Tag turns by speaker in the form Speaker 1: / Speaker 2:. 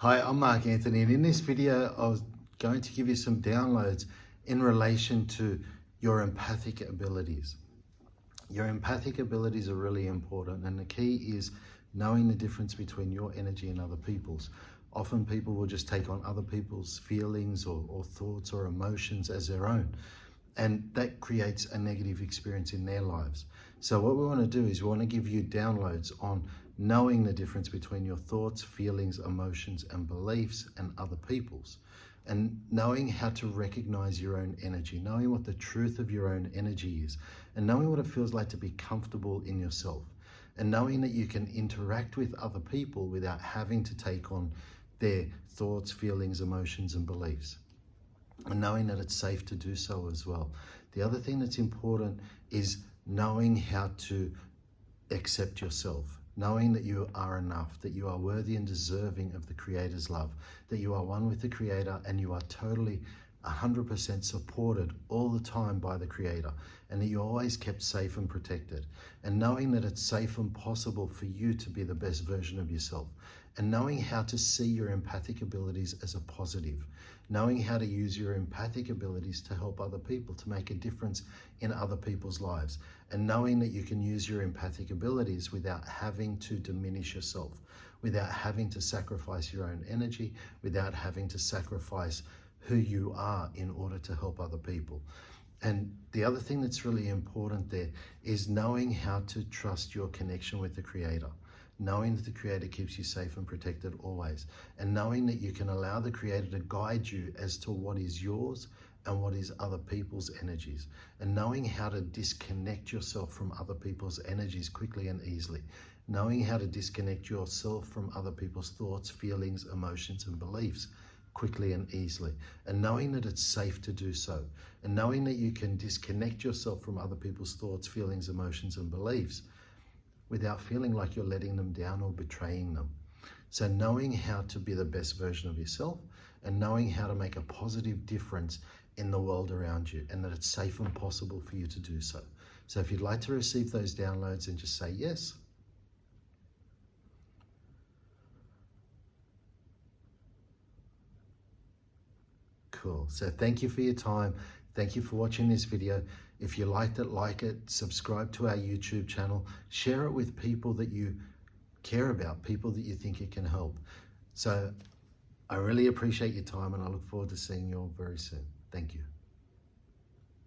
Speaker 1: Hi, I'm Mark Anthony, and in this video I was going to give you some downloads in relation to your empathic abilities. Your empathic abilities are really important, and the key is knowing the difference between your energy and other people's. Often people will just take on other people's feelings or thoughts or emotions as their own, and that creates a negative experience in their lives. So what we want to do is we want to give you downloads on knowing the difference between your thoughts, feelings, emotions, and beliefs and other people's, and knowing how to recognize your own energy, knowing what the truth of your own energy is, and knowing what it feels like to be comfortable in yourself, and knowing that you can interact with other people without having to take on their thoughts, feelings, emotions, and beliefs, and knowing that it's safe to do so as well. The other thing that's important is knowing how to accept yourself, knowing that you are enough, that you are worthy and deserving of the Creator's love, that you are one with the Creator and you are totally 100% supported all the time by the Creator, and that you're always kept safe and protected, and knowing that it's safe and possible for you to be the best version of yourself, and knowing how to see your empathic abilities as a positive, knowing how to use your empathic abilities to help other people, to make a difference in other people's lives, and knowing that you can use your empathic abilities without having to diminish yourself, without having to sacrifice your own energy, without having to sacrifice who you are in order to help other people. And the other thing that's really important there is knowing how to trust your connection with the Creator, knowing that the Creator keeps you safe and protected always, and knowing that you can allow the Creator to guide you as to what is yours and what is other people's energies, and knowing how to disconnect yourself from other people's energies quickly and easily, knowing how to disconnect yourself from other people's thoughts, feelings, emotions, and beliefs quickly and easily, and knowing that it's safe to do so, and knowing that you can disconnect yourself from other people's thoughts, feelings, emotions, and beliefs without feeling like you're letting them down or betraying them. So knowing how to be the best version of yourself, and knowing how to make a positive difference in the world around you, and that it's safe and possible for you to do so. So if you'd like to receive those downloads, then just say yes. Cool. So thank you for your time. Thank you for watching this video. If you liked it, like it, subscribe to our YouTube channel, share it with people that you care about, people that you think it can help. So I really appreciate your time, and I look forward to seeing you all very soon. Thank you.